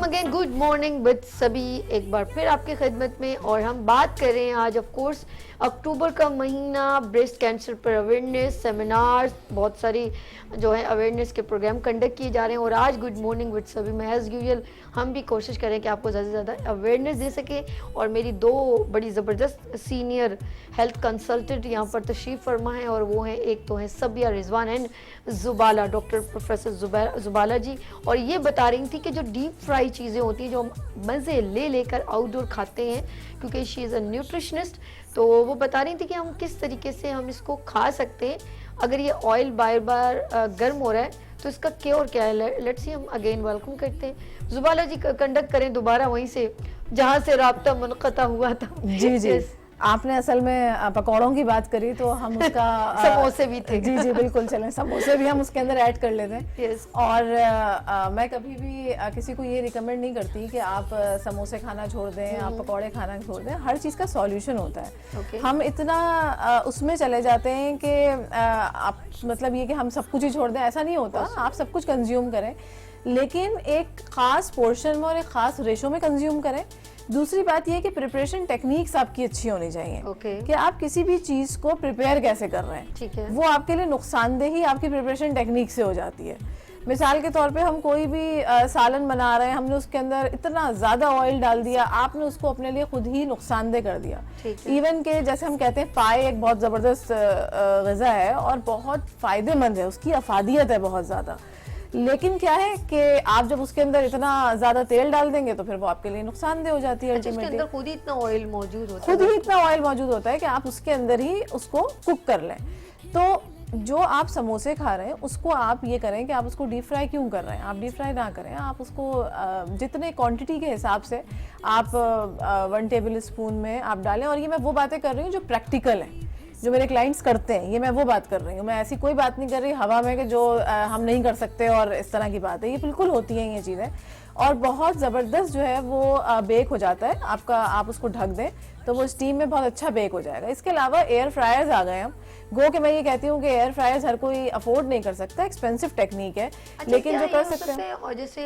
Welcome again, good morning with सभी, एक बार फिर आपकी खिदमत में। और हम बात कर रहे हैं आज ऑफ कोर्स अक्टूबर का महीना, ब्रेस्ट कैंसर पर अवेयरनेस सेमिनार्स, बहुत सारी जो है अवेयरनेस के प्रोग्राम कंडक्ट किए जा रहे हैं। और आज गुड मॉर्निंग विद सभी में एज यूजुअल हम भी कोशिश करें कि आपको ज़्यादा से ज़्यादा अवेयरनेस दे सके। और मेरी दो बड़ी ज़बरदस्त सीनियर हेल्थ कंसल्टेंट यहाँ पर तशरीफ़ फरमा है, और वो हैं, एक तो हैं सबिया रिजवान एंड जुबाला, डॉक्टर प्रोफेसर जुबाला जी। और ये बता रही थी कि जो डीप फ्राई चीज़ें होती हैं जो हम मज़े ले लेकर आउटडोर खाते हैं, क्योंकि शी इज़ अ न्यूट्रिशनिस्ट, तो वो बता रही थी कि हम किस तरीके से हम इसको खा सकते हैं अगर ये ऑयल बार बार गर्म हो रहा है, तो इसका क्योर क्या है। लेट्स सी, हम अगेन वेलकम करते हैं जुबाला जी, कंडक्ट करें दोबारा वहीं से जहाँ से राब्ता मुनक़ता हुआ था। जी जी, आपने असल में पकौड़ों की बात करी तो हम उसका समोसे भी थे। जी जी बिल्कुल, चलें समोसे भी हम उसके अंदर ऐड कर लेते हैं। yes. और मैं कभी भी किसी को ये रिकमेंड नहीं करती कि आप समोसे खाना छोड़ दें, आप पकौड़े खाना छोड़ दें। हर चीज़ का सॉल्यूशन होता है। okay. हम इतना उसमें चले जाते हैं कि आप मतलब ये कि हम सब कुछ ही छोड़ दें, ऐसा नहीं होता। आप सब कुछ कंज्यूम करें, लेकिन एक ख़ास पोर्शन में और एक ख़ास रेशो में कंज्यूम करें। दूसरी बात यह कि प्रिपरेशन टेक्निक्स आपकी अच्छी होनी चाहिए। कि आप किसी भी चीज़ को प्रिपेयर कैसे कर रहे हैं, ठीक है, वो आपके लिए नुकसानदेह ही आपकी प्रिपरेशन टेक्निक से हो जाती है। मिसाल के तौर पे हम कोई भी सालन बना रहे हैं, हमने उसके अंदर इतना ज़्यादा ऑयल डाल दिया, आपने उसको अपने लिए खुद ही नुकसानदेह कर दिया। इवन के जैसे हम कहते हैं पाए एक बहुत ज़बरदस्त ग़िज़ा है और बहुत फ़ायदेमंद है, उसकी अफादियत है बहुत ज़्यादा। लेकिन क्या है कि आप जब उसके अंदर इतना ज्यादा तेल डाल देंगे तो फिर वो आपके लिए नुकसानदेह हो जाती है। उसके अंदर खुद ही इतना ऑयल मौजूद होता है, खुद ही इतना ऑयल मौजूद होता है कि आप उसके अंदर ही उसको कुक कर लें। तो जो आप समोसे खा रहे हैं उसको आप ये करें कि आप उसको डीप फ्राई क्यों कर रहे हैं, आप डीप फ्राई ना करें। आप उसको जितने क्वांटिटी के हिसाब से आप 1 टेबल स्पून में आप डालें। और ये मैं वो बातें कर रही हूँ जो प्रैक्टिकल हैं, जो मेरे क्लाइंट्स करते हैं, ये मैं वो बात कर रही हूँ। मैं ऐसी कोई बात नहीं कर रही हवा में कि जो हम नहीं कर सकते और इस तरह की बात है। ये बिल्कुल होती हैं ये चीज़ें, और बहुत ज़बरदस्त जो है वो बेक हो जाता है आपका। आप उसको ढक दें तो वो स्टीम में बहुत अच्छा बेक हो जाएगा। इसके अलावा एयर फ्रायर्स आ गए हम, गो कि मैं ये कहती हूँ कि एयर फ्रायर्स हर कोई अफोर्ड नहीं कर सकता, एक्सपेंसिव टेक्निक है। लेकिन जो कर सकते हैं, और जैसे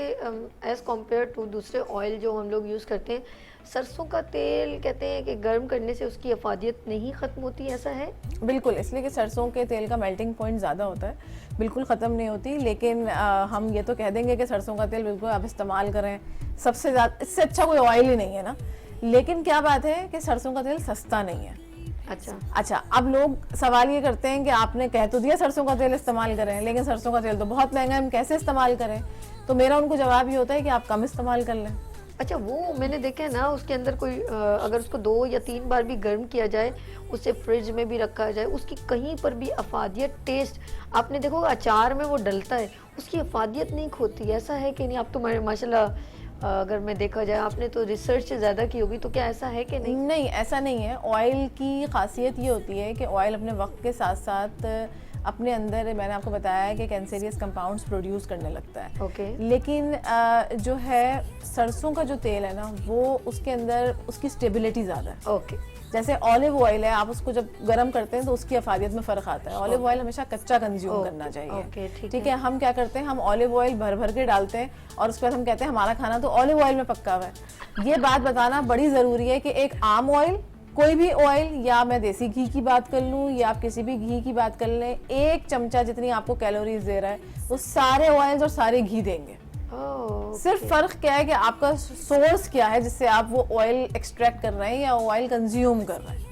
एज कम्पेयर टू दूसरे ऑयल जो हम लोग यूज़ करते हैं, सरसों का तेल कहते हैं कि गर्म करने से उसकी अफादियत नहीं ख़त्म होती, ऐसा है? बिल्कुल, इसलिए कि सरसों के तेल का मेल्टिंग पॉइंट ज़्यादा होता है, बिल्कुल ख़त्म नहीं होती। लेकिन हम ये तो कह देंगे कि सरसों का तेल बिल्कुल आप इस्तेमाल करें, सबसे ज़्यादा इससे अच्छा कोई ऑयल ही नहीं है ना। लेकिन क्या बात है कि सरसों का तेल सस्ता नहीं है। अच्छा, अब लोग सवाल ये करते हैं कि आपने कह तो दिया सरसों का तेल इस्तेमाल करें, लेकिन सरसों का तेल तो बहुत महंगा है, हम कैसे इस्तेमाल करें? तो मेरा उनको जवाब ये होता है कि आप कम इस्तेमाल कर लें। अच्छा, वो मैंने देखा है ना, उसके अंदर कोई अगर उसको 2 या 3 बार भी गर्म किया जाए, उसे फ्रिज में भी रखा जाए, उसकी कहीं पर भी अफादियत, टेस्ट, आपने देखो अचार में वो डलता है, उसकी अफादियत नहीं खोती। ऐसा है कि नहीं? आप तो माशाल्लाह, अगर मैं देखा जाए आपने तो रिसर्च ज़्यादा की होगी, तो क्या ऐसा है कि नहीं? नहीं, ऐसा नहीं है। ऑयल की खासियत ये होती है कि ऑयल अपने वक्त के साथ साथ अपने अंदर, मैंने आपको बताया है कि कैंसरियस कंपाउंड्स प्रोड्यूस करने लगता है। लेकिन जो है सरसों का जो तेल है ना, वो उसके अंदर उसकी स्टेबिलिटी ज़्यादा है। जैसे ऑलिव ऑयल है, आप उसको जब गर्म करते हैं तो उसकी अफादियत में फ़र्क आता है। ऑलिव ऑयल हमेशा कच्चा कंज्यूम करना चाहिए। ठीक है, हम क्या करते हैं, हम ऑलिव ऑयल भर भर के डालते हैं और उसके बाद हम कहते हैं हमारा खाना तो ऑलिव ऑयल में पक्का हुआ है। ये बात बताना बड़ी ज़रूरी है कि एक आम ऑयल, कोई भी ऑयल, या मैं देसी घी की बात कर लूँ या आप किसी भी घी की बात कर लें, 1 चमचा जितनी आपको कैलोरीज दे रहा है वो सारे ऑयल्स और सारे घी देंगे। सिर्फ फर्क क्या है कि आपका सोर्स क्या है जिससे आप वो ऑयल एक्सट्रैक्ट कर रहे हैं या ऑयल कंज्यूम कर रहे हैं।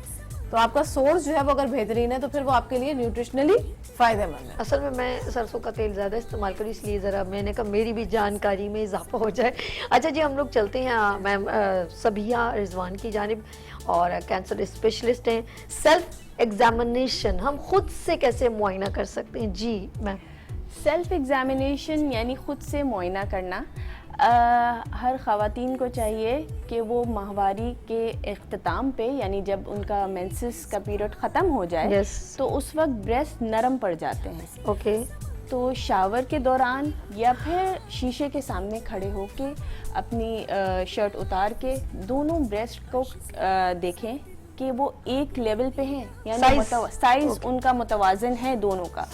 तो आपका सोर्स जो है वो अगर बेहतरीन है तो फिर वो आपके लिए न्यूट्रिशनली फ़ायदेमंद है। असल में मैं सरसों का तेल ज़्यादा इस्तेमाल करूँ, इसलिए ज़रा मैंने कहा मेरी भी जानकारी में इजाफा हो जाए। अच्छा जी, हम लोग चलते हैं मैम सबिया रिजवान की जानिब, और कैंसर स्पेशलिस्ट हैं। सेल्फ एग्जामिनेशन हम खुद से कैसे मुआयना कर सकते हैं? जी मैम। सेल्फ एग्जामिनेशन यानी खुद से मुआयना करना, हर ख़वातीन को चाहिए कि वो माहवारी के इख्तिताम पे, यानी जब उनका मेंसेस का पीरियड ख़त्म हो जाए, तो उस वक्त ब्रेस्ट नरम पड़ जाते हैं। तो शावर के दौरान या फिर शीशे के सामने खड़े होके अपनी शर्ट उतार के दोनों ब्रेस्ट को देखें कि वो एक लेवल पे हैं, यानी साइज उनका मुतवाज़न है दोनों का।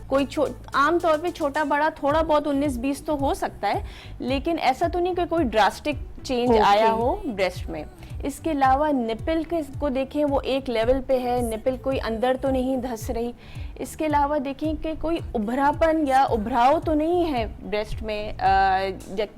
कोई आम तौर पे छोटा बड़ा थोड़ा बहुत 19-20 तो हो सकता है, लेकिन ऐसा तो नहीं कि कोई ड्रास्टिक चेंज आया हो ब्रेस्ट में। इसके अलावा निपल को देखें, वो एक लेवल पे है, निपल कोई अंदर तो नहीं धंस रही। इसके अलावा देखें कि कोई उभरापन या उभराव तो नहीं है ब्रेस्ट में,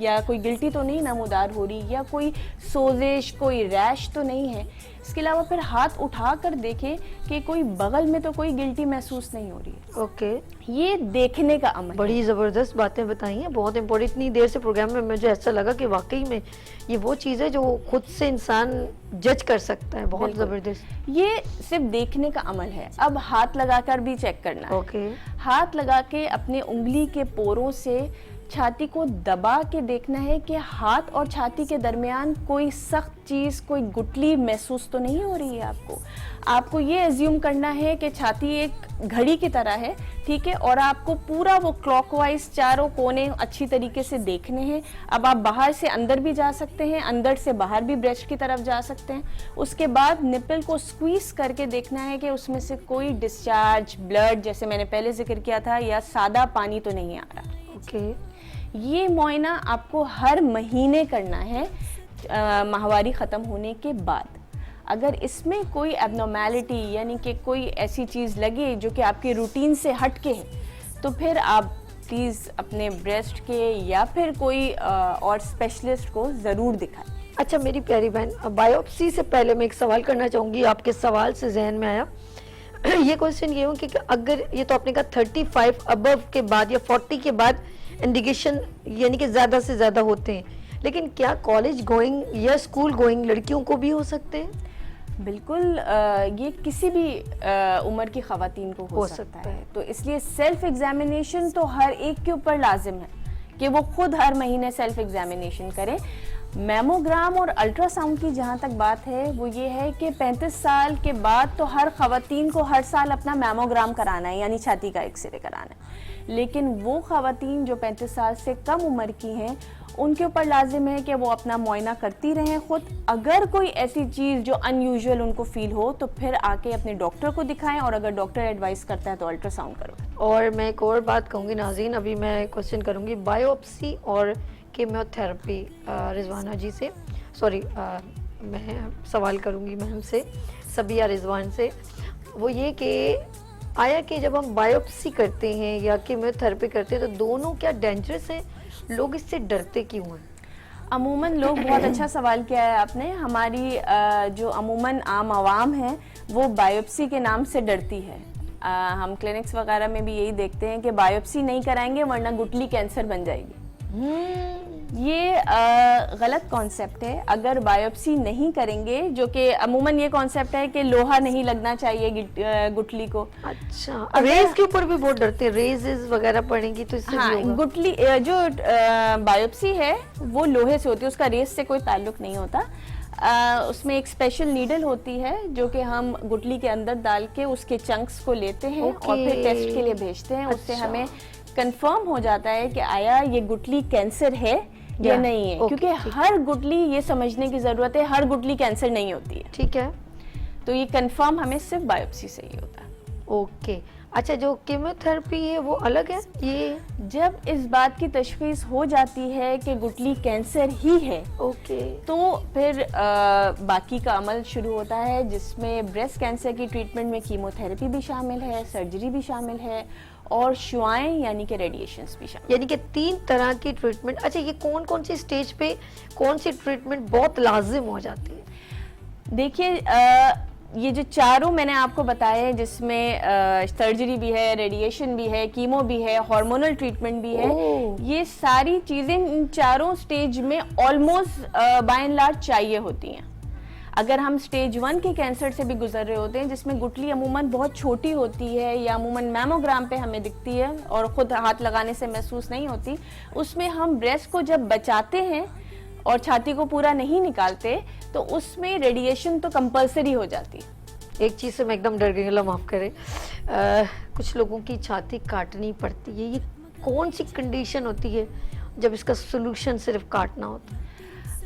या कोई गिल्टी तो नहीं नमूदार हो रही, या कोई सोजिश, कोई रैश तो नहीं है। इसके अलावा फिर हाथ उठा कर देखें कि कोई बगल में तो कोई गिल्टी महसूस नहीं हो रही है। ओके, ये देखने का अमल। बड़ी ज़बरदस्त बातें बताई हैं, बहुत इम्पोर्टेंट। इतनी देर से प्रोग्राम में मुझे ऐसा लगा कि वाकई में ये वो चीज़ है जो खुद से इंसान जज कर सकता है। बहुत ज़बरदस्त। ये सिर्फ देखने का अमल है। अब हाथ लगाकर भी चेक करना है। ओके। हाथ लगा के अपने उंगली के पोरों से छाती को दबा के देखना है कि हाथ और छाती के दरमियान कोई सख्त चीज़, कोई गुठली महसूस तो नहीं हो रही है आपको। आपको ये एज्यूम करना है कि छाती एक घड़ी की तरह है, ठीक है, और आपको पूरा वो क्लॉकवाइज चारों कोने अच्छी तरीके से देखने हैं। अब आप बाहर से अंदर भी जा सकते हैं, अंदर से बाहर भी ब्रेस्ट की तरफ जा सकते हैं। उसके बाद निपल को स्क्वीज करके देखना है कि उसमें से कोई डिस्चार्ज, ब्लड, जैसे मैंने पहले जिक्र किया था, या सादा पानी तो नहीं आ रहा। ओके। ये मुआयना आपको हर महीने करना है माहवारी ख़त्म होने के बाद। अगर इसमें कोई एबनॉर्मेलिटी यानी कि कोई ऐसी चीज़ लगे जो कि आपके रूटीन से हट के है, तो फिर आप प्लीज़ अपने ब्रेस्ट के या फिर कोई और स्पेशलिस्ट को ज़रूर दिखाएं। अच्छा मेरी प्यारी बहन, बायोप्सी से पहले मैं एक सवाल करना चाहूँगी, आपके सवाल से जहन में आया। ये क्वेश्चन ये हो कि अगर ये तो आपने कहा 35 अबव के बाद या 40 के बाद इंडिकेशन यानी कि ज़्यादा से ज़्यादा होते हैं, लेकिन क्या कॉलेज गोइंग या स्कूल गोइंग लड़कियों को भी हो सकते हैं? बिल्कुल, ये किसी भी उम्र की ख़वातीन को हो सकता है। तो इसलिए सेल्फ एग्जामिनेशन तो हर एक के ऊपर लाजिम है कि वो खुद हर महीने सेल्फ एग्जामिनेशन करें। मैमोग्राम और अल्ट्रासाउंड की जहाँ तक बात है, वो ये है कि 35 साल के बाद तो हर ख़वातीन को हर साल अपना मैमोग्राम कराना है, यानी छाती का एक्सरे कराना है। लेकिन वो ख़वातीन जो 35 साल से कम उम्र की हैं, उनके ऊपर लाजिम है कि वो अपना मुआयना करती रहें खुद। अगर कोई ऐसी चीज़ जो अनयूजुअल उनको फील हो, तो फिर आके अपने डॉक्टर को दिखाएं, और अगर डॉक्टर एडवाइस करता है तो अल्ट्रासाउंड करो। और मैं एक और बात कहूँगी नाज़रीन, अभी मैं क्वेश्चन करूँगी बायोप्सी और कीमोथेरेपी रिजवाना जी से, सॉरी मैं सवाल करूँगी मैम से, सबिया रिजवान से। वो ये कि आया कि जब हम बायोप्सी करते हैं या कीमोथेरेपी करते हैं तो दोनों क्या डेंजरस हैं? लोग इससे डरते क्यों हैं? अमूमन लोग, बहुत अच्छा सवाल किया है आपने। हमारी जो अमूमन आम आवाम है वो बायोप्सी के नाम से डरती है। हम क्लिनिक्स वगैरह में भी यही देखते हैं कि बायोप्सी नहीं कराएंगे वरना गुठली कैंसर बन जाएगी। ये गलत कॉन्सेप्ट है। अगर बायोप्सी नहीं करेंगे, जो कि अमूमन ये कॉन्सेप्ट है कि लोहा नहीं लगना चाहिए गुठली को। अच्छा, रेज के ऊपर भी बहुत डरते हैं, रेजेस वगैरह पड़ेंगी तो इससे हाँ, भी होगा। गुठली जो बायोप्सी है वो लोहे से होती है, उसका रेस से कोई ताल्लुक नहीं होता। उसमें एक स्पेशल नीडल होती है जो कि हम गुठली के अंदर डाल के उसके चंक्स को लेते हैं और फिर टेस्ट के लिए भेजते हैं। उससे हमें कंफर्म हो जाता है कि आया ये गुठली कैंसर है या नहीं है, क्योंकि हर गुठली, ये समझने की जरूरत है, हर गुठली कैंसर नहीं होती है। ठीक है, तो ये कंफर्म हमें सिर्फ बायोप्सी से ही होता है। ओके। अच्छा, जो कीमोथेरेपी है वो अलग है? ये जब इस बात की तशखीस हो जाती है कि गुठली कैंसर ही है, ओके, तो फिर बाकी का अमल शुरू होता है, जिसमें ब्रेस्ट कैंसर की ट्रीटमेंट में कीमोथेरेपी भी शामिल है, सर्जरी भी शामिल है, और शुआएं यानी कि रेडिएशंस भी शामिल। यानी कि 3 तरह की ट्रीटमेंट। अच्छा, ये कौन कौन सी स्टेज पे कौन सी ट्रीटमेंट बहुत लाजिम हो जाती है? देखिए, ये जो चारों मैंने आपको बताए हैं, जिसमें सर्जरी भी है, रेडिएशन भी है, कीमो भी है, हार्मोनल ट्रीटमेंट भी है, ये सारी चीज़ें इन चारों स्टेज में ऑलमोस्ट बाय एंड लार्ज चाहिए होती हैं। अगर हम स्टेज 1 के कैंसर से भी गुजर रहे होते हैं, जिसमें गुठली अमूमन बहुत छोटी होती है या अमूमन मैमोग्राम पे हमें दिखती है और ख़ुद हाथ लगाने से महसूस नहीं होती, उसमें हम ब्रेस्ट को जब बचाते हैं और छाती को पूरा नहीं निकालते, तो उसमें रेडिएशन तो कंपलसरी हो जाती है। एक चीज़ से मैं एकदम डर गई, अल्लाह माफ़ करे। कुछ लोगों की छाती काटनी पड़ती है, ये कौन सी कंडीशन होती है जब इसका सोल्यूशन सिर्फ काटना होता है?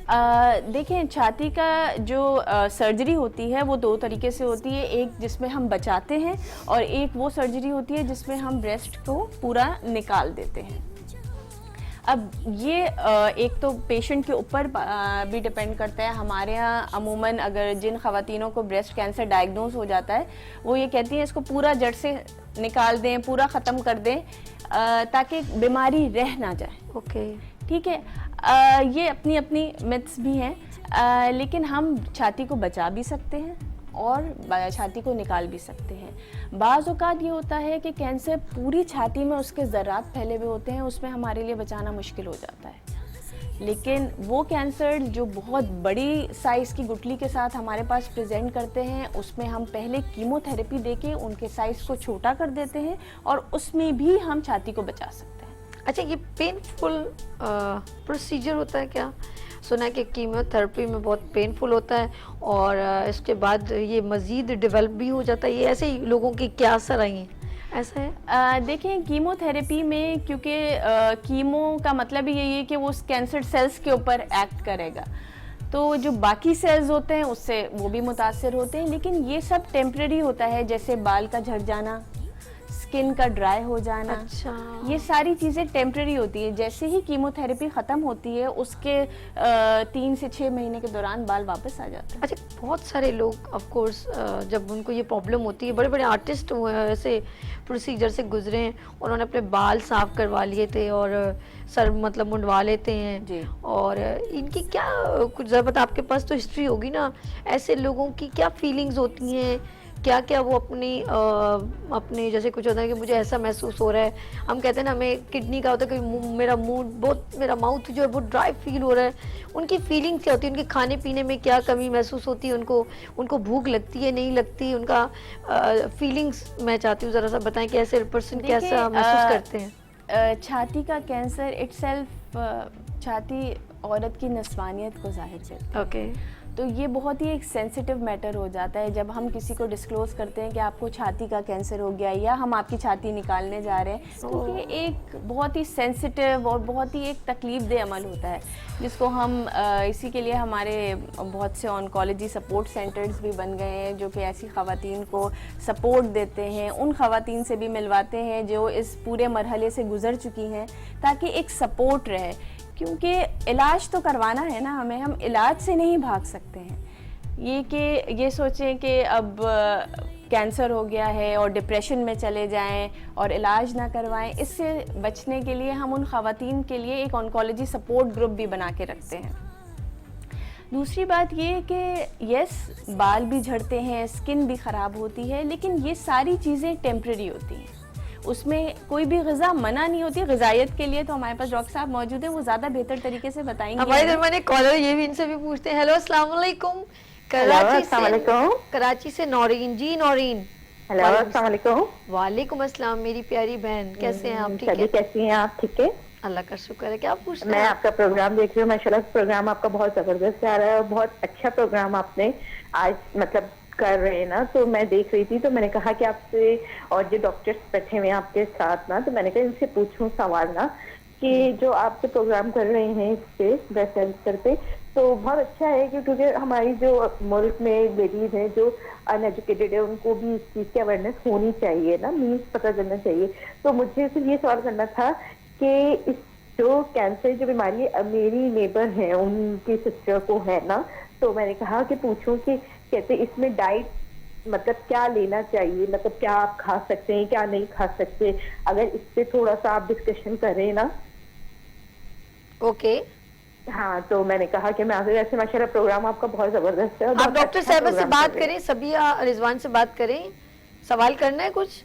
देखें, छाती का जो सर्जरी होती है वो दो तरीके से होती है। एक जिसमें हम बचाते हैं और एक वो सर्जरी होती है जिसमें हम ब्रेस्ट को पूरा निकाल देते हैं। अब ये एक तो पेशेंट के ऊपर भी डिपेंड करता है। हमारे यहाँ अमूमन अगर जिन ख़वातीनों को ब्रेस्ट कैंसर डायग्नोज हो जाता है वो ये कहती हैं इसको पूरा जड़ से निकाल दें, पूरा ख़त्म कर दें ताकि बीमारी रह ना जाए। ओके, ठीक है। ये अपनी अपनी मिथ्स भी हैं, लेकिन हम छाती को बचा भी सकते हैं और छाती को निकाल भी सकते हैं। बाज़ औक़ात ये होता है कि कैंसर पूरी छाती में उसके ज़र्रात फैले हुए होते हैं, उसमें हमारे लिए बचाना मुश्किल हो जाता है। लेकिन वो कैंसर जो बहुत बड़ी साइज़ की गुठली के साथ हमारे पास प्रेजेंट करते हैं, उसमें हम पहले कीमोथेरेपी देके उनके साइज़ को छोटा कर देते हैं और उसमें भी हम छाती को बचा सकते हैं। अच्छा, ये पेनफुल प्रोसीजर होता है क्या? सुना है कि कीमोथेरेपी में बहुत पेनफुल होता है और इसके बाद ये मज़ीद डेवलप भी हो जाता है। ये ऐसे ही लोगों की क्या असर आई हैं, ऐसा है? देखें, कीमोथेरेपी में क्योंकि कीमो का मतलब ही यही है कि वो उस कैंसर सेल्स के ऊपर एक्ट करेगा, तो जो बाकी सेल्स होते हैं उससे वो भी मुतासर होते हैं, लेकिन ये सब टेम्परेरी होता है। जैसे बाल का झड़ जाना, स्किन का ड्राई हो जाना, अच्छा, ये सारी चीज़ें टेम्परेरी होती है। जैसे ही कीमोथेरेपी ख़त्म होती है उसके 3 से 6 महीने के दौरान बाल वापस आ जाते हैं। अच्छा, बहुत सारे लोग ऑफ कोर्स जब उनको ये प्रॉब्लम होती है, बड़े बड़े आर्टिस्ट हुए हैं ऐसे प्रोसीजर से गुजरे हैं, उन्होंने अपने बाल साफ करवा लिए थे और सर मतलब मुंडवा लेते हैं जी। और इनकी क्या कुछ ज़रा पता, आपके पास तो हिस्ट्री होगी ना, ऐसे लोगों की क्या फीलिंग्स होती हैं, क्या क्या वो अपनी जैसे कुछ होता है कि मुझे ऐसा महसूस हो रहा है, हम कहते हैं ना हमें किडनी का होता है कि मेरा माउथ जो है बहुत ड्राई फील हो रहा है, उनकी फीलिंग्स क्या होती है, उनके खाने पीने में क्या कमी महसूस होती है, उनको भूख लगती है, नहीं लगती, उनका फीलिंग्स मैं चाहती हूँ ज़रा सा बताएं कि ऐसे पर्सन कैसा महसूस करते हैं। छाती का कैंसर इटसेल्फ, छाती औरत की नस्वानियत को जाहिर करती है। ओके, तो ये बहुत ही एक सेंसिटिव मैटर हो जाता है जब हम किसी को डिस्क्लोज़ करते हैं कि आपको छाती का कैंसर हो गया या हम आपकी छाती निकालने जा रहे हैं, तो ये एक बहुत ही सेंसिटिव और बहुत ही एक तकलीफ दे अमल होता है जिसको हम इसी के लिए हमारे बहुत से ऑन्कोलॉजी सपोर्ट सेंटर्स भी बन गए हैं जो कि ऐसी ख़वातीन को सपोर्ट देते हैं, उन ख़वातीन से भी मिलवाते हैं जो इस पूरे मरहले से गुज़र चुकी हैं, ताकि एक सपोर्ट रहे। क्योंकि इलाज तो करवाना है ना हमें, हम इलाज से नहीं भाग सकते हैं। ये सोचें कि अब कैंसर हो गया है और डिप्रेशन में चले जाएं और इलाज ना करवाएं, इससे बचने के लिए हम उन ख़वातीन के लिए एक ऑन्कोलॉजी सपोर्ट ग्रुप भी बना के रखते हैं। दूसरी बात ये कि यस, बाल भी झड़ते हैं, स्किन भी ख़राब होती है, लेकिन ये सारी चीज़ें टेम्परेरी होती हैं, उसमें कोई भी ग़िज़ा मना नहीं होती। ग़िज़ायत के लिए तो हमारे पास डॉक्टर साहब मौजूद हैं, वो ज़्यादा बेहतर तरीके से बताएंगे। हमारे दरमियान एक कॉलर ये भी इनसे भी पूछते हैं। हेलो, अस्सलाम वालेकुम। कराची से नौरीन जी। नौरीन, हेलो, अस्सलाम वालेकुम। वालेकुम अस्सलाम मेरी प्यारी बहन, कैसे हैं आप? ठीक है, कैसी हैं आप? ठीक है, अल्लाह का शुक्र है। क्या पूछते हैं? मैं आपका प्रोग्राम देख रही हूँ, माशाल्लाह प्रोग्राम आपका बहुत जबरदस्त आ रहा है और बहुत अच्छा प्रोग्राम आपने आज मतलब कर रहे हैं ना, तो मैं देख रही थी तो मैंने कहा कि आपसे, और जो डॉक्टर्स बैठे हुए हैं आपके साथ ना, तो मैंने कहा इनसे पूछूं सवाल ना कि जो आप जो प्रोग्राम कर रहे हैं इस पे ब्रेस्ट कैंसर पे, तो बहुत अच्छा है क्योंकि हमारी जो मुल्क में लेडीज हैं जो अनएजुकेटेड है उनको भी इस चीज़ की अवेयरनेस होनी चाहिए ना, मीन्स पता चलना चाहिए। तो मुझे सिर्फ ये सवाल करना था कि इस जो कैंसर जो बीमारी मेरी नेबर है उनकी सिस्टर को है ना, तो मैंने कहा कि पूछूं कि कहते इसमें डाइट मतलब क्या लेना चाहिए, मतलब क्या आप खा सकते हैं, क्या नहीं खा सकते, अगर इस पे थोड़ा सा आप डिस्कशन करें ना। ओके, हाँ, तो मैंने कहा कि मैं आगे, वैसे माशाल्लाह प्रोग्राम आपका बहुत जबरदस्त है। आप डॉक्टर साहब से बात करें, सबिया रिजवान से बात करें, सवाल करना है कुछ?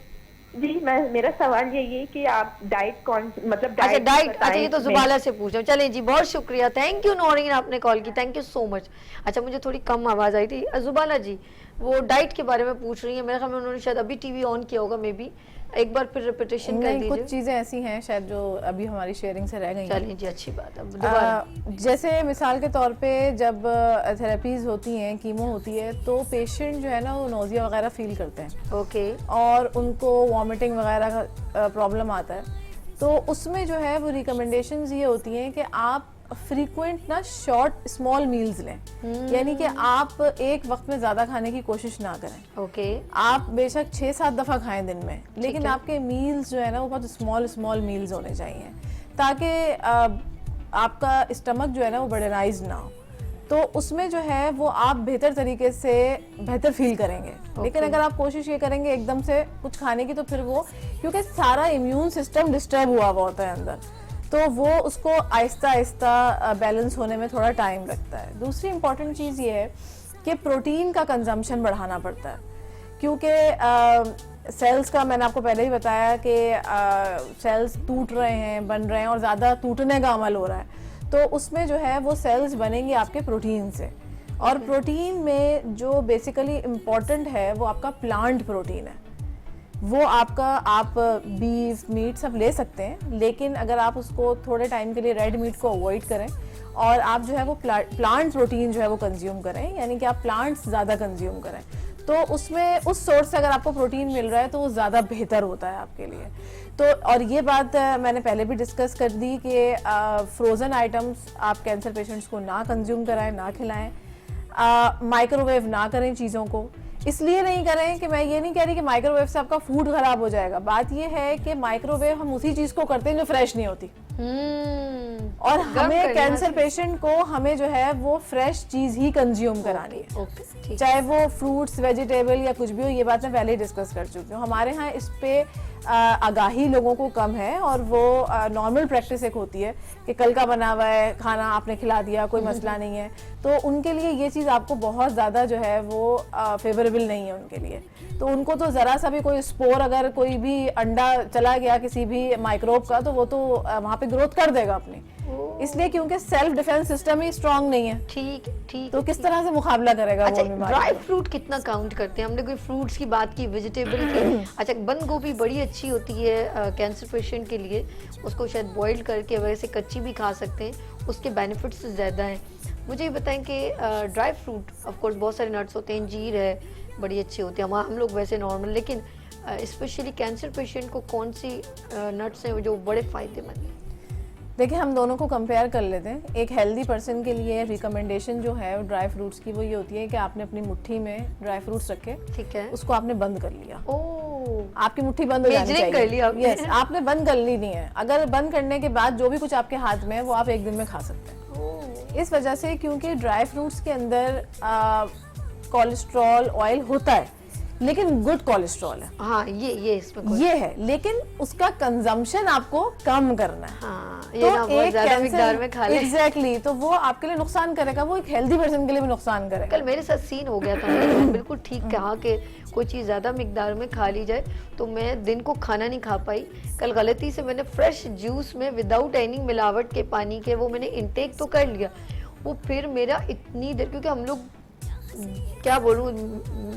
जी, मेरा सवाल यही है कि आप डाइट कौन, मतलब डाइट, अच्छा ये तो जुबाला से पूछा। चलें जी, बहुत शुक्रिया, थैंक यू नौरीन, आपने कॉल की, थैंक यू सो मच। अच्छा, मुझे थोड़ी कम आवाज आई थी। जुबाला जी वो डाइट के बारे में पूछ रही है, मेरे ख्याल में उन्होंने शायद अभी टीवी ऑन किया होगा, मे बी एक बार फिर रिपीटेशन कर दीजिए। कुछ चीज़ें ऐसी हैं शायद जो अभी हमारी शेयरिंग से रह गई हैं। चलिए जी, अच्छी बात है। जैसे मिसाल के तौर पे जब थेरेपीज होती हैं, कीमो होती है, तो पेशेंट जो है ना वो नोजिया वगैरह फील करते हैं। ओके, और उनको वॉमिटिंग वगैरह का प्रॉब्लम आता है, तो उसमें जो है वो रिकमेंडेशंस ये होती हैं कि आप फ्रीक्वेंट ना शॉर्ट स्मॉल मील्स लें, यानी कि आप एक वक्त में ज्यादा खाने की कोशिश ना करें। ओके। आप बेशक 6-7 दफा खाएं दिन में, लेकिन आपके मील्स जो है ना वो बहुत स्मॉल स्मॉल मील्स होने चाहिए, ताकि आपका स्टमक जो है ना वो बर्डनाइज ना हो, तो उसमें जो है वो आप बेहतर तरीके से बेहतर फील करेंगे। लेकिन अगर आप कोशिश ये करेंगे एकदम से कुछ खाने की, तो फिर वो, क्योंकि सारा इम्यून सिस्टम डिस्टर्ब हुआ होता है अंदर, तो वो उसको आहिस्ता आहिस्ता बैलेंस होने में थोड़ा टाइम लगता है। दूसरी इंपॉर्टेंट चीज़ ये है कि प्रोटीन का कंजम्पशन बढ़ाना पड़ता है, क्योंकि सेल्स का मैंने आपको पहले ही बताया कि सेल्स टूट रहे हैं, बन रहे हैं, और ज़्यादा टूटने का अमल हो रहा है, तो उसमें जो है वो सेल्स बनेंगे आपके प्रोटीन से। और प्रोटीन में जो बेसिकली इम्पॉर्टेंट है वो आपका प्लांट प्रोटीन है। वो आपका, आप बीफ मीट सब ले सकते हैं, लेकिन अगर आप उसको थोड़े टाइम के लिए रेड मीट को अवॉइड करें और आप जो है वो प्लांट प्रोटीन जो है वो कंज्यूम करें, यानी कि आप प्लांट्स ज़्यादा कंज्यूम करें, तो उसमें उस सोर्स से अगर आपको प्रोटीन मिल रहा है तो वो ज़्यादा बेहतर होता है आपके लिए। तो और ये बात मैंने पहले भी डिस्कस कर दी कि फ्रोज़न आइटम्स आप कैंसर पेशेंट्स को ना कंज्यूम कराएं, ना खिलाएं, माइक्रोवेव ना करें चीज़ों को। इसलिए नहीं करें कि मैं ये नहीं कह रही कि माइक्रोवेव से आपका फूड खराब हो जाएगा, बात ये है कि माइक्रोवेव हम उसी चीज़ को करते हैं जो फ्रेश नहीं होती, और हमें कैंसर पेशेंट को हमें जो है वो फ्रेश चीज़ ही कंज्यूम करानी है, चाहे वो फ्रूट्स, वेजिटेबल या कुछ भी हो। ये बात मैं पहले ही डिस्कस कर चुकी हूँ। हमारे यहाँ इस पे आगाही लोगों को कम है, और वो नॉर्मल प्रैक्टिस एक होती है कि कल का बना हुआ है खाना आपने खिला दिया, कोई मसला नहीं है, तो उनके लिए ये चीज़ आपको बहुत ज़्यादा जो है वो फेवरेबल नहीं है उनके लिए। तो उनको तो ज़रा सा भी कोई स्पोर, अगर कोई भी अंडा चला गया किसी भी माइक्रोब का, तो वो तो वहाँ पे ग्रोथ कर देगा अपनी, इसलिए क्योंकि सेल्फ डिफेंस सिस्टम ही स्ट्रांग नहीं है। ठीक ठीक। तो किस तरह से मुकाबला करेगा अच्छा, वो बीमारी? ड्राई फ्रूट कितना काउंट करते हैं? हमने कोई फ्रूट्स की बात की, वेजिटेबल की। अच्छा, बंद गोभी बड़ी अच्छी होती है कैंसर पेशेंट के लिए, उसको शायद बॉइल करके, वैसे कच्ची भी खा सकते हैं, उसके बेनिफिट्स ज़्यादा हैं। मुझे ये बताएं कि ड्राई फ्रूट, ऑफ कोर्स बहुत सारे नट्स होते हैं, अंजीर है, बड़ी अच्छी होती है, हम लोग वैसे नॉर्मल, लेकिन स्पेशली कैंसर पेशेंट को कौन सी नट्स हैं जो बड़े फ़ायदेमंद हैं? देखिए, हम दोनों को कंपेयर कर लेते हैं। एक हेल्दी पर्सन के लिए रिकमेंडेशन जो है ड्राई फ्रूट्स की, वो ये होती है कि आपने अपनी मुट्ठी में ड्राई फ्रूट्स रखे, ठीक है, उसको आपने बंद कर लिया। ओह, आपकी मुट्ठी बंद हो जानी चाहिए। कर लिया यस, आपने बंद कर ली नहीं है। अगर बंद करने के बाद जो भी कुछ आपके हाथ में है वो आप एक दिन में खा सकते हैं। इस वजह से, क्योंकि ड्राई फ्रूट्स के अंदर कोलेस्ट्रॉल, ऑयल होता है, लेकिन गुड कोलेस्ट्रॉल है। हाँ, ये इसमें ये है, लेकिन उसका कंजम्पशन आपको कम करना है। हाँ, ये ना बहुत ज़्यादा मिकदार में खा ले। एग्जैक्टली, तो वो आपके लिए नुकसान करेगा, वो एक हेल्दी पर्सन के लिए भी नुकसान करेगा। कल मेरे साथ सीन हो गया था, मैंने बिल्कुल ठीक कहा कि कोई चीज़ ज़्यादा मिकदार में खा ली जाए, तो मैं दिन को खाना नहीं खा पाई। कल गलती से मैंने फ्रेश जूस में विदाउट एनी मिलावट के पानी के वो मैंने इंटेक तो कर लिया, वो फिर मेरा इतनी देर, क्योंकि हम लोग क्या बोलूँ,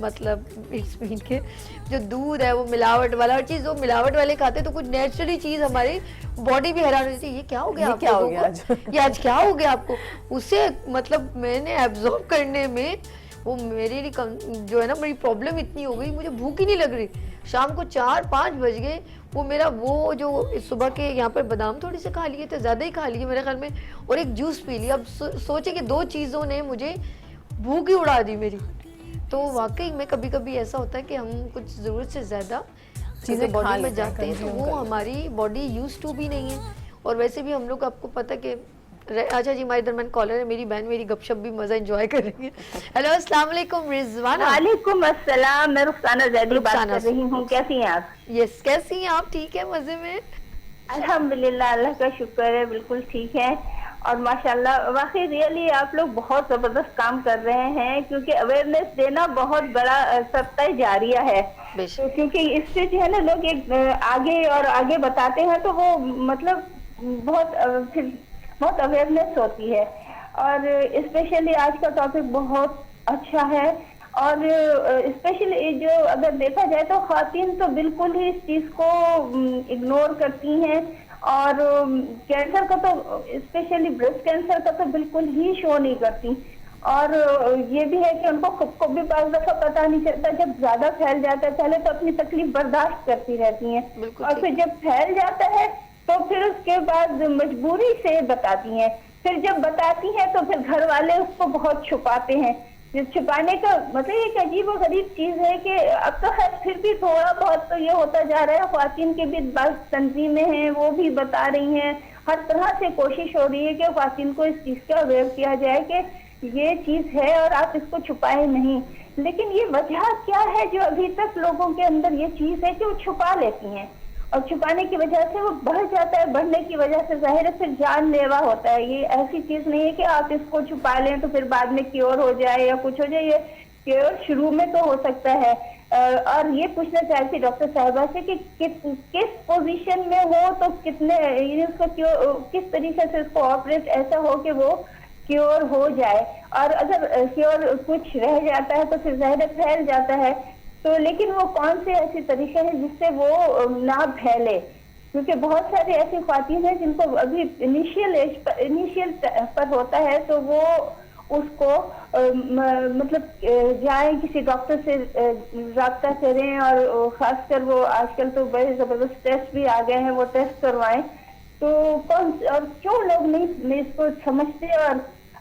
मतलब इसमें के जो दूध है वो मिलावट वाला, हर चीज़ वो मिलावट वाले खाते, तो कुछ नेचुरली चीज़ हमारी बॉडी भी हैरान होती है, ये क्या हो गया, क्या हो गया आज? ये आज क्या हो गया आपको? उसे मतलब मैंने एब्जॉर्ब करने में वो मेरे लिए जो है ना, मेरी प्रॉब्लम इतनी हो गई, मुझे भूख ही नहीं लग रही। शाम को 4-5 बज गए, वो मेरा वो जो सुबह के यहाँ पर बादाम थोड़ी से खा लिए थे, ज़्यादा ही खा लिए मेरे ख्याल में, और एक जूस पी लिया। अब सोचे कि 2 चीज़ों ने मुझे भूख ही उड़ा दी मेरी। तो वाकई में कभी कभी ऐसा होता है कि हम कुछ ज़रूरत से ज़्यादा चीज़ें बॉडी में जाते हैं, तो वो हमारी बॉडी यूज टू भी नहीं है। और वैसे भी हम लोग, आपको पता कि अच्छा जी, हमारे दरमियान कॉलर है, मेरी बहन मेरी गपशप भी मज़ा एंजॉय करेंगे। हेलो, अस्सलाम वालेकुम रिजवाना। वालेकुम अस्सलाम, मैं रुखसाना जैदी बात कर रही हूँ। कैसी हैं आप? यस, कैसी हैं आप? ठीक है, मज़े में, अल्हम्दुलिल्लाह, अल्लाह का शुक्र है, बिल्कुल ठीक है। और माशाल्लाह, वाकई रियली आप लोग बहुत ज़बरदस्त काम कर रहे हैं, क्योंकि अवेयरनेस देना बहुत बड़ा सबका जारिया है। तो क्योंकि इससे जो है ना, लोग एक आगे और आगे बताते हैं, तो वो मतलब बहुत अवेयरनेस होती है। और स्पेशली आज का टॉपिक बहुत अच्छा है, और स्पेशली जो अगर देखा जाए तो ख़वातीन तो बिल्कुल ही इस चीज़ को इग्नोर करती हैं, और कैंसर का तो, स्पेशली ब्रेस्ट कैंसर का तो बिल्कुल ही शो नहीं करती। और ये भी है कि उनको खुद को भी बाज़ दफ़ा पता नहीं चलता, जब ज़्यादा फैल जाता है, पहले तो अपनी तकलीफ बर्दाश्त करती रहती हैं, और फिर जब फैल जाता है तो फिर उसके बाद मजबूरी से बताती हैं। फिर जब बताती हैं तो फिर घर वाले उसको बहुत छुपाते हैं। छुपाने का मतलब एक अजीब और गरीब चीज है कि अब तो खैर फिर भी थोड़ा बहुत तो ये होता जा रहा है, ख्वातीन के भी बस तंजीमें हैं वो भी बता रही हैं, हर तरह से कोशिश हो रही है कि ख्वातीन को इस चीज का अवेयर किया जाए कि ये चीज है और आप इसको छुपाए नहीं। लेकिन ये वजह क्या है जो अभी तक लोगों के अंदर ये चीज है कि वो छुपा लेती हैं, और छुपाने की वजह से वो बढ़ जाता है, बढ़ने की वजह से जाहिर है फिर जानलेवा होता है। ये ऐसी चीज नहीं है कि आप इसको छुपा लें तो फिर बाद में क्योर हो जाए या कुछ हो जाए, ये क्योर शुरू में तो हो सकता है। और ये पूछना चाहती थी डॉक्टर साहिबा से कि किस पोजीशन में हो तो कितने इसको किस तरीके से इसको ऑपरेट ऐसा हो कि वो क्योर हो जाए, और अगर क्योर कुछ रह जाता है तो फिर जाहिर फैल जाता है, तो लेकिन वो कौन से ऐसे तरीके हैं जिससे वो ना फैले, क्योंकि बहुत सारे ऐसी ख्वातीन हैं जिनको अभी इनिशियल पर होता है तो वो उसको मतलब जाएं किसी डॉक्टर से राब्ता करें, और खासकर वो आजकल तो बड़े जबरदस्त टेस्ट भी आ गए हैं, वो टेस्ट करवाएं। तो कौन और क्यों लोग नहीं इसको समझते,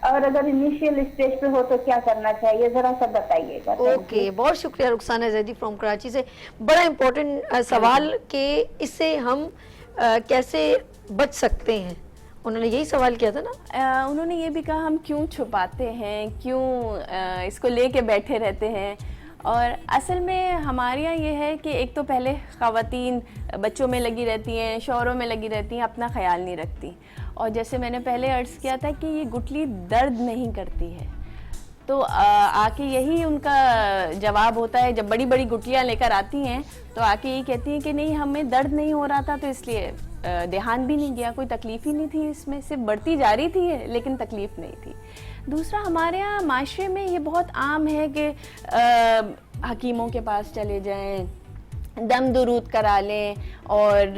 और अगर इनिशियल स्टेज पे हो तो क्या करना चाहिए, जरा सा बताइएगा। ओके, बहुत शुक्रिया रुखसाना जैदी फ्रॉम कराची से। बड़ा इम्पोर्टेंट सवाल कि इससे हम कैसे बच सकते हैं, उन्होंने यही सवाल किया था ना। उन्होंने ये भी कहा हम क्यों छुपाते हैं, क्यों इसको लेके बैठे रहते हैं। और असल में हमारे यहाँ ये है कि एक तो पहले ख़वातीन बच्चों में लगी रहती हैं, शौहरों में लगी रहती हैं, अपना ख्याल नहीं रखती। और जैसे मैंने पहले अर्ज़ किया था कि ये गुठली दर्द नहीं करती है, तो आके यही उनका जवाब होता है। जब बड़ी बड़ी गुठलियाँ लेकर आती हैं तो आके यही कहती हैं कि नहीं हमें दर्द नहीं हो रहा था, तो इसलिए ध्यान भी नहीं गया, कोई तकलीफ़ ही नहीं थी, इसमें सिर्फ बढ़ती जा रही थी लेकिन तकलीफ़ नहीं थी। दूसरा, हमारे यहाँ माशरे में ये बहुत आम है कि हकीमों के पास चले जाएं, दम दुरूद करा लें और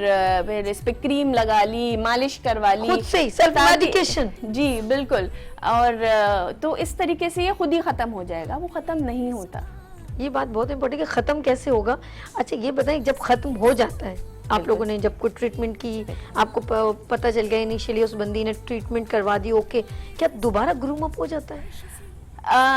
फिर इस पे क्रीम लगा ली, मालिश करवा ली, खुद से ही सेल्फ मेडिकेशन। जी बिल्कुल। और तो इस तरीके से ये खुद ही ख़त्म हो जाएगा, वो ख़त्म नहीं होता। ये बात बहुत इम्पोर्टेंट है कि ख़त्म कैसे होगा। अच्छा ये बताएं, जब ख़त्म हो जाता है, आप लोगों ने जब कोई ट्रीटमेंट की, आपको पता चल गया इनिशियली उस बंदी ने ट्रीटमेंट करवा दी, ओके, क्या दोबारा ग्रूम अप हो जाता है?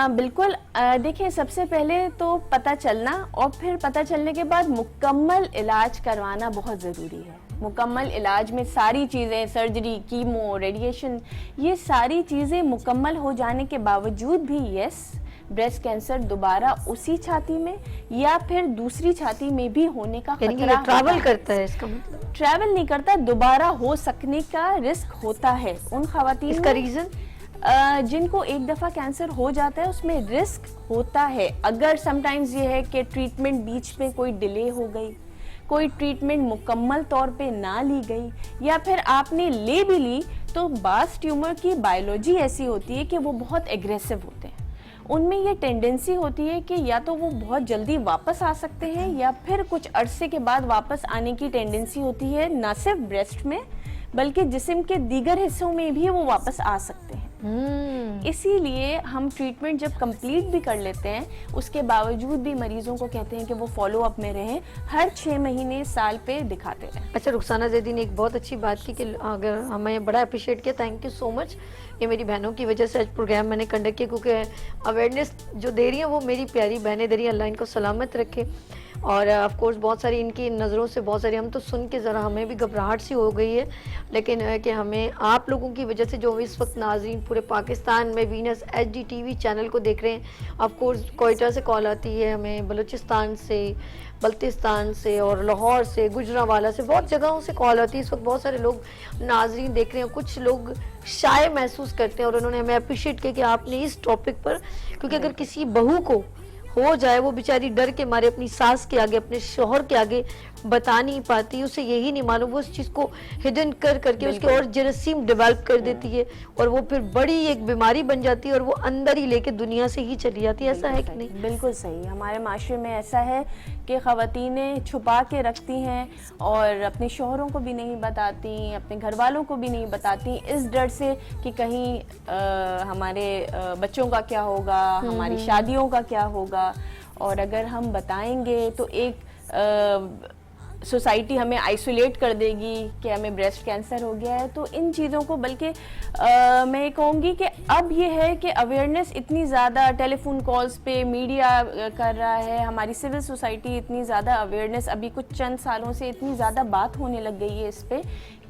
बिल्कुल। देखिए, सबसे पहले तो पता चलना, और फिर पता चलने के बाद मुकम्मल इलाज करवाना बहुत ज़रूरी है। मुकम्मल इलाज में सारी चीज़ें, सर्जरी, कीमो, रेडिएशन, ये सारी चीज़ें मुकम्मल हो जाने के बावजूद भी यस, ब्रेस्ट कैंसर दोबारा उसी छाती में या फिर दूसरी छाती में भी होने का खतरा ट्रैवल करता है, इसका मतलब ट्रैवल नहीं करता, दोबारा हो सकने का रिस्क होता है उन खवातीन। इसका रीज़न जिनको एक दफ़ा कैंसर हो जाता है उसमें रिस्क होता है। अगर समटाइम्स ये है कि ट्रीटमेंट बीच में कोई डिले हो गई, कोई ट्रीटमेंट मुकम्मल तौर पे ना ली गई, या फिर आपने ले भी ली तो बास ट्यूमर की बायोलॉजी ऐसी होती है कि वो बहुत एग्रेसिव होते हैं। उनमें ये टेंडेंसी होती है कि या तो वो बहुत जल्दी वापस आ सकते हैं या फिर कुछ अरसे के बाद वापस आने की टेंडेंसी होती है, ना सिर्फ ब्रेस्ट में बल्कि जिस्म के दीगर हिस्सों में भी वो वापस आ सकते हैं। इसीलिए हम ट्रीटमेंट जब कंप्लीट भी कर लेते हैं उसके बावजूद भी मरीजों को कहते हैं कि वो फॉलो अप में रहें, हर 6 महीने साल पे दिखाते रहें। अच्छा, रुखसाना जैदी ने एक बहुत अच्छी बात की कि अगर हमें बड़ा अप्रिशिएट किया, थैंक यू सो मच। ये मेरी बहनों की वजह से आज प्रोग्राम मैंने कंडक्ट किया, क्योंकि अवेयरनेस जो दे रही है वो मेरी प्यारी बहनें दे रही हैं, अल्लाह इनको सलामत रखे। और ऑफ कोर्स बहुत सारी इनकी नज़रों से बहुत सारी, हम तो सुन के ज़रा हमें भी घबराहट सी हो गई है, लेकिन कि हमें आप लोगों की वजह से, जो इस वक्त नाज़रीन पूरे पाकिस्तान में वीनस HD TV चैनल को देख रहे हैं, ऑफ कोर्स कोयटा से कॉल आती है हमें, बलूचिस्तान से, बल्तिस्तान से और लाहौर से, गुजरांवाला से, बहुत जगहों से कॉल आती है। इस वक्त बहुत सारे लोग नाज़रीन देख रहे हैं, कुछ लोग शाय महसूस करते हैं और उन्होंने हमें अप्रिशिएट किया कि आपने इस टॉपिक पर, क्योंकि अगर किसी बहू को हो जाए, वो बेचारी डर के मारे अपनी सास के आगे, अपने शौहर के आगे बता नहीं पाती, उसे यही नहीं मालूम, वो उस चीज़ को हिडन कर करके उसके और जरासीम डेवलप कर देती है और वो फिर बड़ी एक बीमारी बन जाती है और वो अंदर ही लेके दुनिया से ही चली जाती है। ऐसा है कि नहीं? बिल्कुल सही। हमारे माशरे में ऐसा है कि ख़वातीनें छुपा के रखती हैं और अपने शौहरों को भी नहीं बताती, अपने घर वालों को भी नहीं बताती, इस डर से कि कहीं हमारे बच्चों का क्या होगा, हमारी शादियों का क्या होगा। और अगर हम बताएंगे तो एक सोसाइटी हमें आइसोलेट कर देगी कि हमें ब्रेस्ट कैंसर हो गया है। तो इन चीज़ों को बल्कि मैं कहूँगी कि अब ये है कि अवेयरनेस इतनी ज़्यादा टेलीफोन कॉल्स पे मीडिया कर रहा है, हमारी सिविल सोसाइटी इतनी ज़्यादा अवेयरनेस अभी कुछ चंद सालों से इतनी ज़्यादा बात होने लग गई है इस पे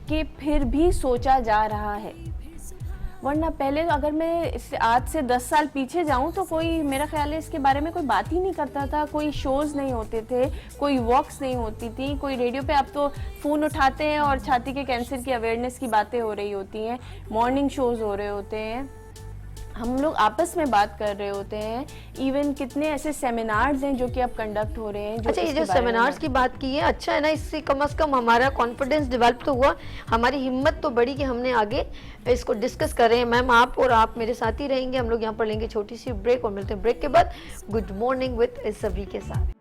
कि फिर भी सोचा जा रहा है। वरना पहले तो अगर मैं आज से 10 साल पीछे जाऊं तो कोई, मेरा ख्याल है, इसके बारे में कोई बात ही नहीं करता था, कोई शोज़ नहीं होते थे, कोई वॉक्स नहीं होती थी, कोई रेडियो पे आप तो फ़ोन उठाते हैं और छाती के कैंसर की अवेयरनेस की बातें हो रही होती हैं, मॉर्निंग शोज़ हो रहे होते हैं, हम लोग आपस में बात कर रहे होते हैं। इवन कितने ऐसे सेमिनार्स हैं जो कि अब कंडक्ट हो रहे हैं। अच्छा, ये जो सेमिनार्स की बात की है, अच्छा है ना, इससे कम से कम हमारा कॉन्फिडेंस डेवलप तो हुआ, हमारी हिम्मत तो बढ़ी कि हमने आगे इसको डिस्कस कर रहे हैं। मैम, आप और आप मेरे साथ ही रहेंगे, हम लोग यहाँ पर लेंगे छोटी सी ब्रेक और मिलते हैं ब्रेक के बाद गुड मॉर्निंग विद सभी के साथ।